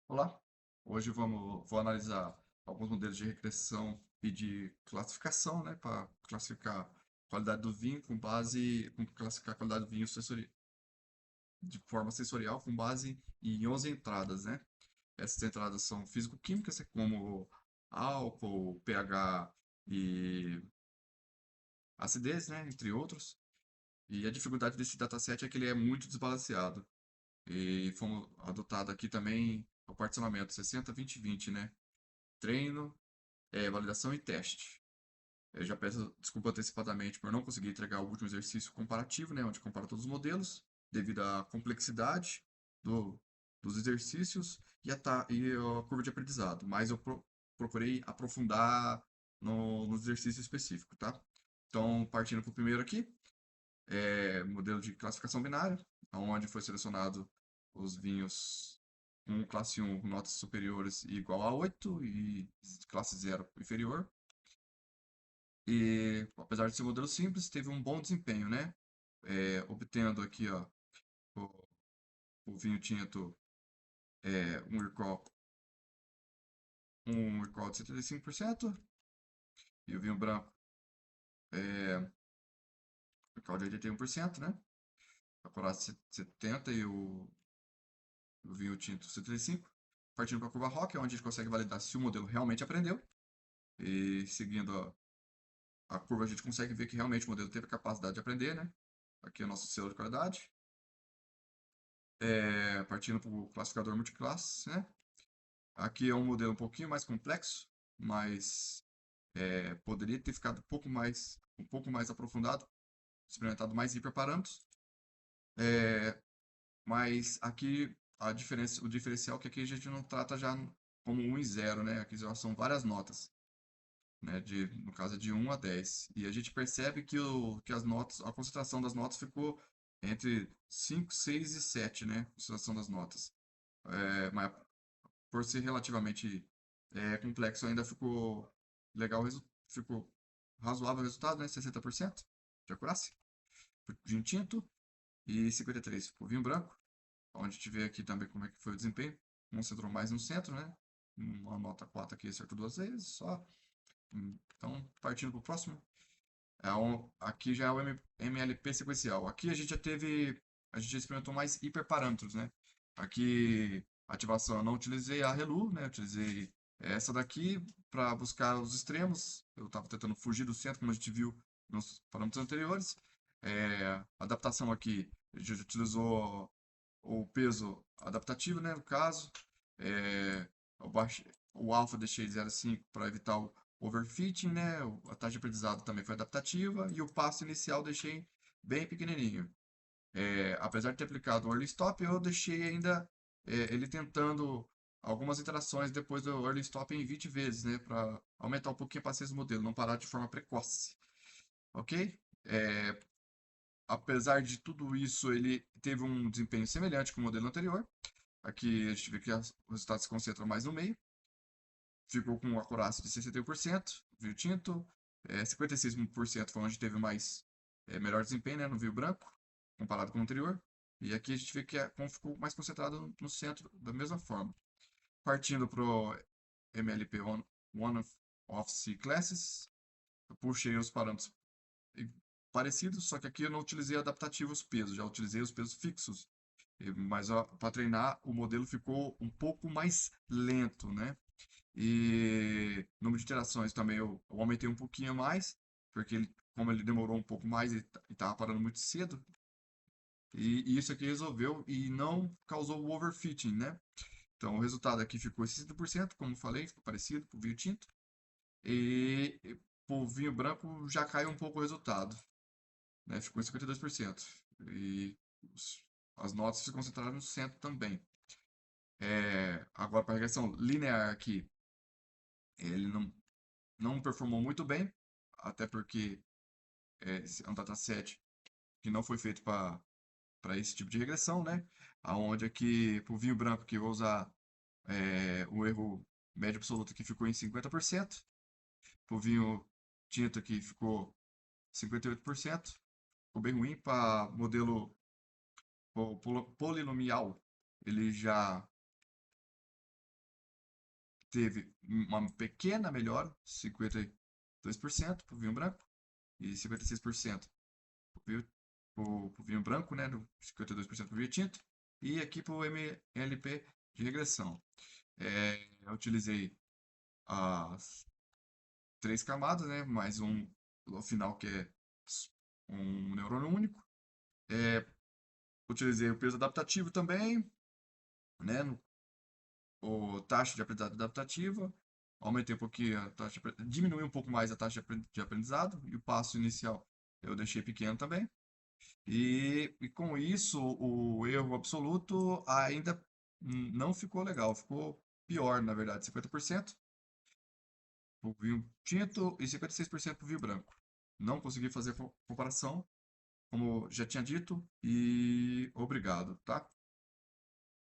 Olá, hoje vou analisar alguns modelos de regressão e de classificação, né, para classificar a qualidade do vinho classificar a qualidade do vinho de forma sensorial com base em 11 entradas, né? Essas entradas são físico-químicas, como álcool, pH e acidez, né, entre outros. E a dificuldade desse dataset é que ele é muito desbalanceado. E fomos adotado aqui também o particionamento 60, 20, 20, né? Treino, validação e teste. Eu já peço desculpa antecipadamente por não conseguir entregar o último exercício comparativo, né, onde compara todos os modelos, devido à complexidade do, dos exercícios e a curva de aprendizado. Mas eu procurei aprofundar no exercício específico, tá? Então, partindo para o primeiro aqui, modelo de classificação binária, onde foi selecionado os vinhos classe 1 com notas superiores e igual a 8 e classe 0 inferior. E, apesar de ser um modelo simples, teve um bom desempenho, né? Obtendo aqui, ó, o, o vinho tinto, um recall, de 75% e o vinho branco, é, recall de 81%, né? A coroça 70% e o vinho tinto 75%. Partindo para a curva ROC, é onde a gente consegue validar se o modelo realmente aprendeu. E seguindo a curva, a gente consegue ver que realmente o modelo teve a capacidade de aprender, né? Aqui é o nosso selo de qualidade. Partindo para o classificador multiclasse, né? Aqui é um modelo um pouquinho mais complexo, mas poderia ter ficado um pouco mais aprofundado, experimentado mais hiperparâmetros. É, mas aqui o diferencial é que aqui a gente não trata já como um e 0, né? Aqui já são várias notas, né? No caso é de 1 a 10. E a gente percebe que as notas, a concentração das notas ficou entre 5, 6 e 7, né? A concentração das notas. Mas por ser relativamente complexo, ainda ficou legal, ficou razoável o resultado, né? 60% de acurácia pro vinho tinto e 53% para o vinho branco, onde a gente vê aqui também como é que foi o desempenho. Concentrou mais no centro, né? Uma nota 4 aqui acertou duas vezes só. Então, partindo para o próximo. Aqui já é o MLP sequencial. Aqui a gente já experimentou mais hiperparâmetros, né? Aqui, ativação, eu não utilizei a Relu, né? Eu utilizei essa daqui para buscar os extremos. Eu estava tentando fugir do centro, como a gente viu nos parâmetros anteriores. Adaptação aqui, a gente utilizou o peso adaptativo, né? No caso, é, eu baixei, o alfa deixei 0,5 para evitar o overfitting, né? A taxa de aprendizado também foi adaptativa e o passo inicial deixei bem pequenininho. Apesar de ter aplicado o early stop, eu deixei ainda ele tentando algumas iterações depois do early stop em 20 vezes, né? Para aumentar um pouquinho a paciência do modelo, não parar de forma precoce. Ok? É, Apesar de tudo isso, ele teve um desempenho semelhante com o modelo anterior. Aqui a gente vê que o resultado se concentra mais no meio. Ficou com uma acurácia de 61%, vinho tinto. 56% foi onde teve melhor desempenho, né, no vinho branco, comparado com o anterior. E aqui a gente vê que como ficou mais concentrado no centro da mesma forma. Partindo para o MLP One of C Classes, eu puxei os parâmetros parecidos, só que aqui eu não utilizei adaptativos pesos, já utilizei os pesos fixos. Mas para treinar, o modelo ficou um pouco mais lento, né? E número de interações também eu aumentei um pouquinho mais, porque como ele demorou um pouco mais e estava parando muito cedo, e isso aqui resolveu e não causou o overfitting, né? Então o resultado aqui ficou 60%, como falei, ficou parecido com o vinho tinto, e o vinho branco já caiu um pouco o resultado, né? Ficou em 52%. E os- as notas se concentraram no centro também. Agora, para a regressão linear aqui, ele não performou muito bem, até porque esse é um dataset que não foi feito para esse tipo de regressão, né? Aonde aqui, para o vinho branco, que eu vou usar o erro médio absoluto que ficou em 50%, para o vinho tinto que ficou 58%, ficou bem ruim. Para modelo polinomial, ele já teve uma pequena melhora, 52% para o vinho branco e 56% para o vinho branco, né, 52% para o vinho tinto, e aqui para o MLP de regressão. Eu utilizei as três camadas, né, mais um no final que é um neurônio único. Utilizei o peso adaptativo também, né, o taxa de aprendizado adaptativa, aumentei um pouquinho a taxa, diminui um pouco mais a taxa de aprendizado e o passo inicial eu deixei pequeno também. E com isso, o erro absoluto ainda não ficou legal, ficou pior, na verdade, 50% para o vinho tinto e 56% para o vinho branco. Não consegui fazer comparação, como já tinha dito, e obrigado, tá?